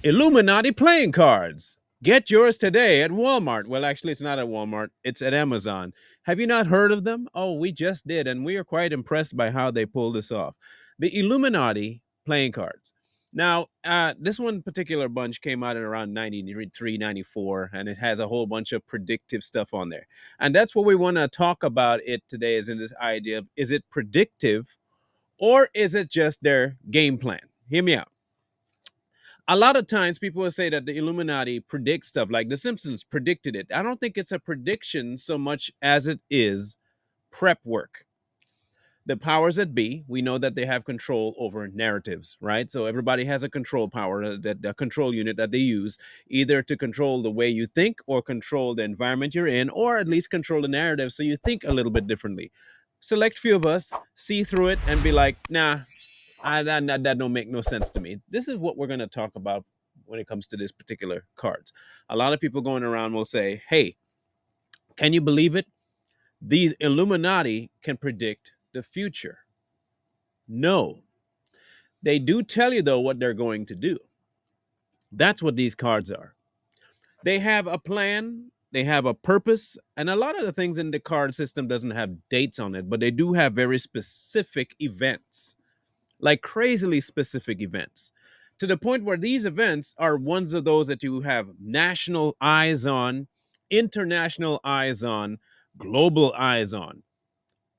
Illuminati playing cards. Get yours today at Walmart. Well, actually, it's not at Walmart, it's at Amazon. Have you not heard of them? Oh, we just did, and we are quite impressed by how they pulled this off. The Illuminati playing cards. Now, this one particular bunch came out in around 93, 94, and it has a whole bunch of predictive stuff on there. And that's what we want to talk about it today is in this idea of is it predictive or is it just their game plan? Hear me out. A lot of times people will say that the Illuminati predicts stuff like The Simpsons predicted it. I don't think it's a prediction so much as it is prep work. The powers that be, we know that they have control over narratives, right? So everybody has a control power, that the control unit that they use, either to control the way you think or control the environment you're in, or at least control the narrative so you think a little bit differently. Select few of us see through it and be like, nah, that don't make no sense to me. This is what we're going to talk about when it comes to this particular cards. A lot of people going around will say, hey, can you believe it? These Illuminati can predict the future. No, they do tell you, though, what they're going to do. That's what these cards are. They have a plan, they have a purpose, and a lot of the things in the card system doesn't have dates on it, but they do have very specific events, like crazily specific events, to the point where these events are ones of those that you have national eyes on, international eyes on, global eyes on.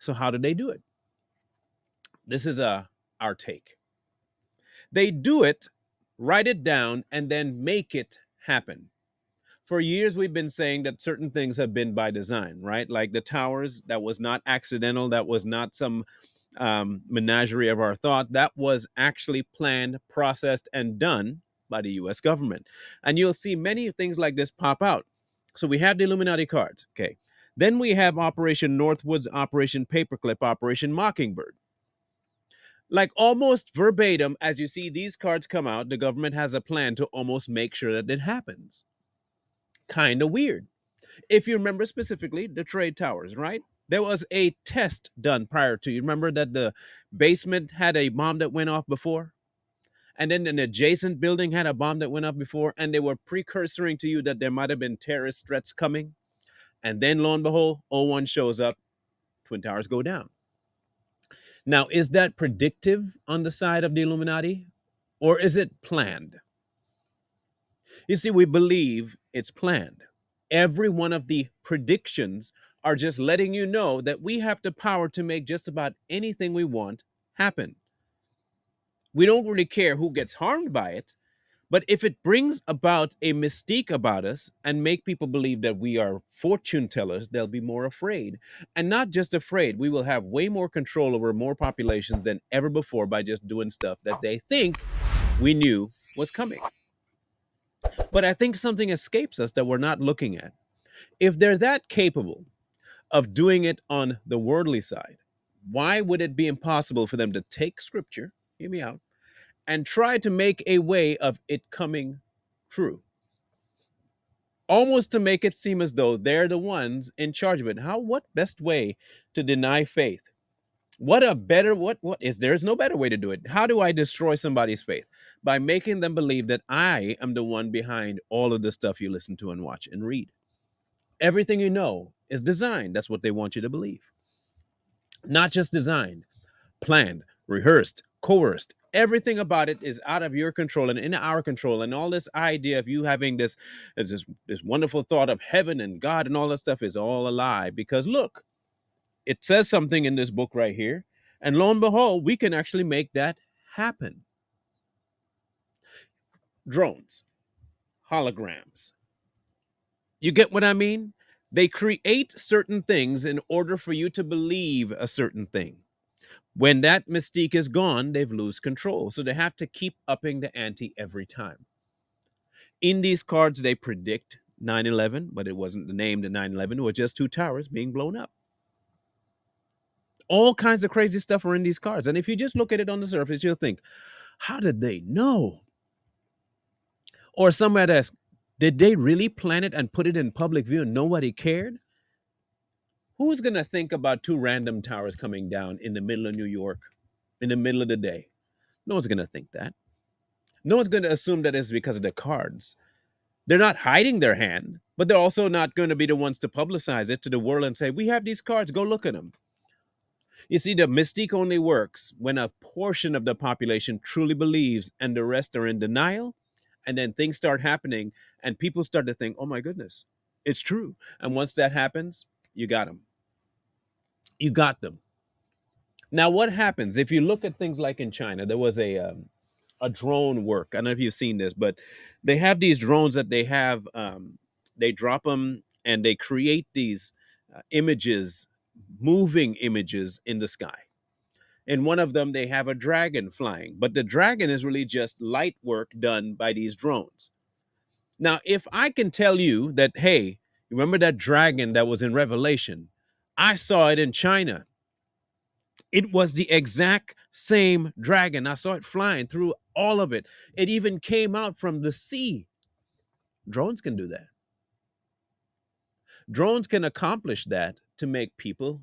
So how did they do it? This is our take. They do it, write it down, and then make it happen. For years, we've been saying that certain things have been by design, right? Like the towers, that was not accidental. That was not some menagerie of our thought. That was actually planned, processed, and done by the US government. And you'll see many things like this pop out. So we have the Illuminati cards. Okay. Then we have Operation Northwoods, Operation Paperclip, Operation Mockingbird. Like almost verbatim, as you see these cards come out, the government has a plan to almost make sure that it happens. Kind of weird. If you remember specifically the trade towers, right? There was a test done prior to. You remember that the basement had a bomb that went off before? And then an adjacent building had a bomb that went off before, and they were precursoring to you that there might have been terrorist threats coming. And then lo and behold, O1 shows up, Twin Towers go down. Now, is that predictive on the side of the Illuminati? Or is it planned? You see, we believe it's planned. Every one of the predictions are just letting you know that we have the power to make just about anything we want happen. We don't really care who gets harmed by it, but if it brings about a mystique about us and make people believe that we are fortune tellers, they'll be more afraid. And not just afraid, we will have way more control over more populations than ever before by just doing stuff that they think we knew was coming. But I think something escapes us that we're not looking at. If they're that capable of doing it on the worldly side, why would it be impossible for them to take scripture, hear me out, and try to make a way of it coming true? Almost to make it seem as though they're the ones in charge of it. What best way to deny faith? What a better what is There's no better way to do it. How do I destroy somebody's faith? By making them believe that I am the one behind all of the stuff you listen to and watch and read. Everything you know is designed. That's what they want you to believe. Not just designed, planned, rehearsed, coerced. Everything about it is out of your control and in our control. And all this idea of you having this wonderful thought of heaven and God and all that stuff is all a lie. Because look, it says something in this book right here, and lo and behold, we can actually make that happen. Drones, holograms. You get what I mean? They create certain things in order for you to believe a certain thing. When that mystique is gone, they've lose control. So they have to keep upping the ante every time. In these cards, they predict 9/11, but it wasn't the name to 9/11. It was just two towers being blown up. All kinds of crazy stuff are in these cards. And if you just look at it on the surface, you'll think, how did they know? Or some might ask, did they really plan it and put it in public view and nobody cared? Who's going to think about two random towers coming down in the middle of New York in the middle of the day? No one's going to think that. No one's going to assume that it's because of the cards. They're not hiding their hand, but they're also not going to be the ones to publicize it to the world and say, we have these cards, go look at them. You see, the mystique only works when a portion of the population truly believes and the rest are in denial. And then things start happening and people start to think, oh my goodness, it's true. And once that happens, you got them. You got them. Now, what happens if you look at things like in China? There was a drone work. I don't know if you've seen this, but they have these drones that they have. They drop them and they create these images, moving images in the sky. In one of them, they have a dragon flying, but the dragon is really just light work done by these drones. Now, if I can tell you that, hey, remember that dragon that was in Revelation? I saw it in China. It was the exact same dragon. I saw it flying through all of it. It even came out from the sea. Drones can do that. Drones can accomplish that to make people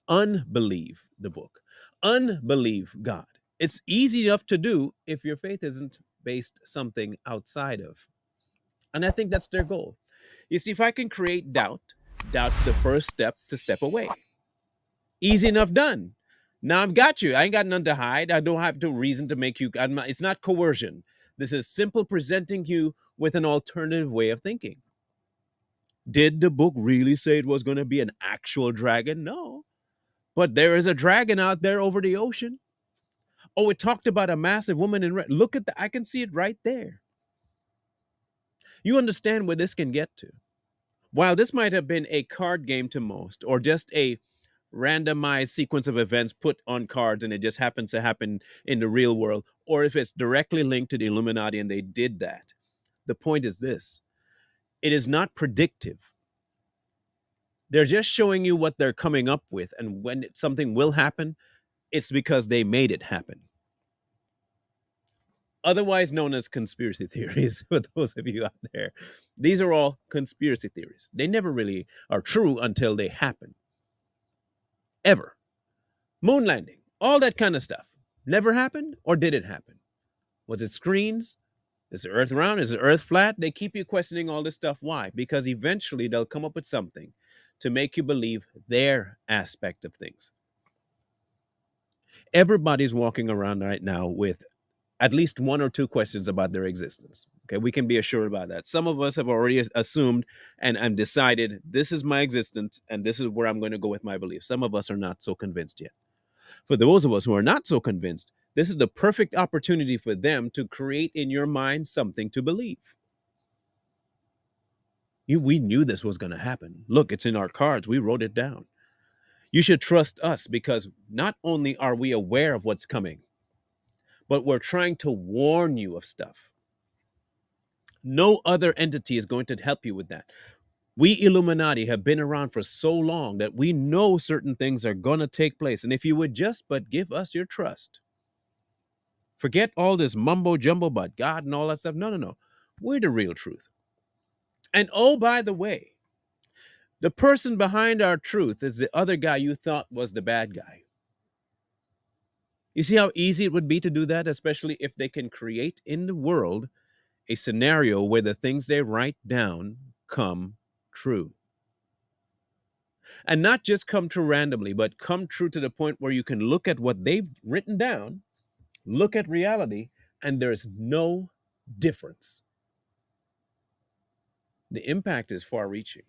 unbelieve the book, unbelieve God. It's easy enough to do if your faith isn't based something outside of. And I think that's their goal. You see, if I can create doubt, doubt's the first step to step away. Easy enough done. Now I've got you. I ain't got none to hide. I don't have to reason to make you. It's not coercion. This is simple presenting you with an alternative way of thinking. Did the book really say it was going to be an actual dragon? No. But there is a dragon out there over the ocean. Oh, it talked about a massive woman in red. Look at that. I can see it right there. You understand where this can get to. While this might have been a card game to most, or just a randomized sequence of events put on cards and it just happens to happen in the real world, or if it's directly linked to the Illuminati and they did that, the point is this: it is not predictive. They're just showing you what they're coming up with, and when something will happen, it's because they made it happen. Otherwise known as conspiracy theories, for those of you out there. These are all conspiracy theories. They never really are true until they happen. Ever. Moon landing, all that kind of stuff. Never happened, or did it happen? Was it screens? Is the earth round? Is the earth flat? They keep you questioning all this stuff. Why? Because eventually they'll come up with something to make you believe their aspect of things. Everybody's walking around right now with at least one or two questions about their existence. Okay, we can be assured about that. Some of us have already assumed and decided this is my existence and this is where I'm going to go with my beliefs. Some of us are not so convinced yet. For those of us who are not so convinced, this is the perfect opportunity for them to create in your mind something to believe. We knew this was going to happen. Look, it's in our cards. We wrote it down. You should trust us because not only are we aware of what's coming, but we're trying to warn you of stuff. No other entity is going to help you with that. We Illuminati have been around for so long that we know certain things are going to take place. And if you would just but give us your trust, forget all this mumbo jumbo about God and all that stuff. No, no, no. We're the real truth. And oh, by the way, the person behind our truth is the other guy you thought was the bad guy. You see how easy it would be to do that, especially if they can create in the world a scenario where the things they write down come true. And not just come true randomly, but come true to the point where you can look at what they've written down, look at reality, and there's no difference. The impact is far reaching.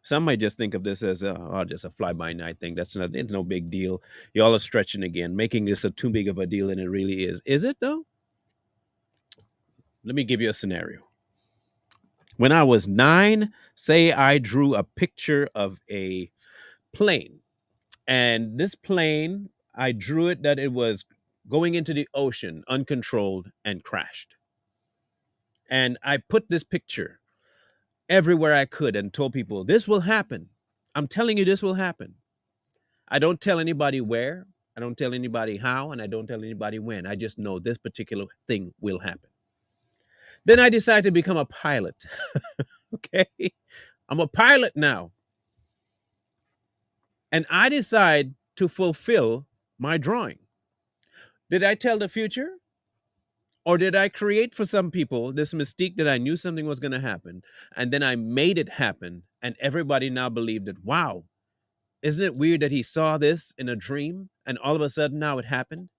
Some might just think of this as just a fly by night thing. It's no big deal. Y'all are stretching again, making this a too big of a deal than it really is. Is it though? Let me give you a scenario. When I was 9, say I drew a picture of a plane, and this plane, I drew it that it was going into the ocean uncontrolled and crashed. And I put this picture everywhere I could and told people, this will happen. I'm telling you, this will happen. I don't tell anybody where, I don't tell anybody how, and I don't tell anybody when. I just know this particular thing will happen. Then I decided to become a pilot. Okay. I'm a pilot now. And I decide to fulfill my drawing. Did I tell the future? Or did I create for some people this mystique that I knew something was going to happen and then I made it happen and everybody now believed it? Wow, isn't it weird that he saw this in a dream and all of a sudden now it happened?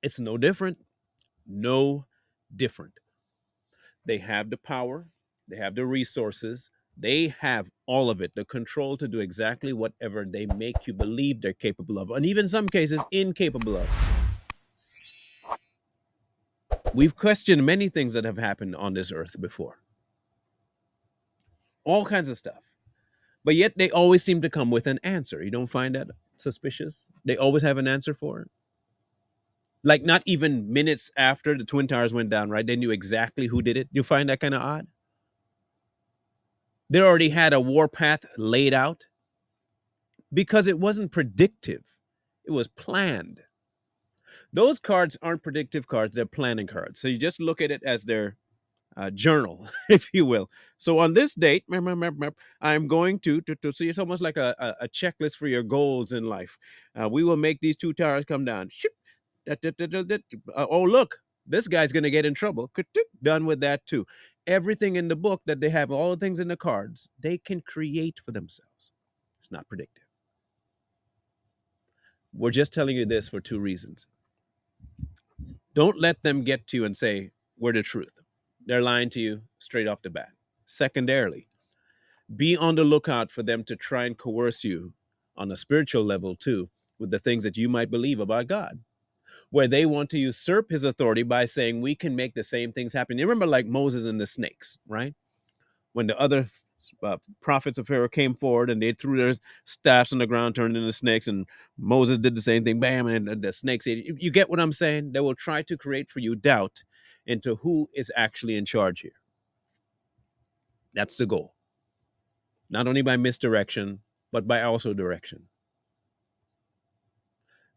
It's no different. No different. They have the power, they have the resources, they have all of it, the control to do exactly whatever they make you believe they're capable of, and even some cases, incapable of. We've questioned many things that have happened on this earth before, all kinds of stuff. But yet they always seem to come with an answer. You don't find that suspicious? They always have an answer for it. Like not even minutes after the Twin Towers went down, right? They knew exactly who did it. You find that kind of odd? They already had a warpath laid out because it wasn't predictive. It was planned. Those cards aren't predictive cards, they're planning cards. So you just look at it as their journal, if you will. So on this date, I'm going to see it's almost like a checklist for your goals in life. We will make these two towers come down. Ship, oh, look, this guy's going to get in trouble. Done with that too. Everything in the book that they have, all the things in the cards, they can create for themselves. It's not predictive. We're just telling you this for two reasons. Don't let them get to you and say, we're the truth. They're lying to you straight off the bat. Secondarily, be on the lookout for them to try and coerce you on a spiritual level too with the things that you might believe about God, where they want to usurp his authority by saying we can make the same things happen. You remember like Moses and the snakes, right? When the other prophets of Pharaoh came forward and they threw their staffs on the ground, turned into snakes, and Moses did the same thing, bam, and the snakes ate. You get what I'm saying? They will try to create for you doubt into who is actually in charge here. That's the goal. Not only by misdirection, but by also direction.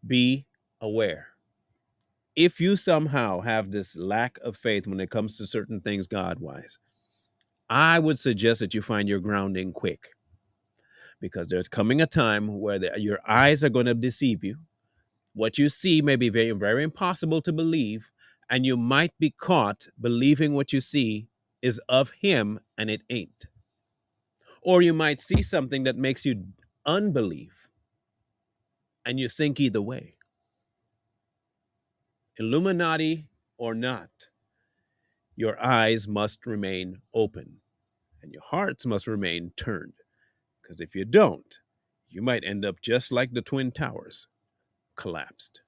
Be aware. If you somehow have this lack of faith when it comes to certain things God wise, I would suggest that you find your grounding quick because there's coming a time where your eyes are going to deceive you. What you see may be very, very impossible to believe, and you might be caught believing what you see is of Him and it ain't. Or you might see something that makes you unbelieve, and you sink either way. Illuminati or not, your eyes must remain open and your hearts must remain turned. Because if you don't, you might end up just like the Twin Towers, collapsed.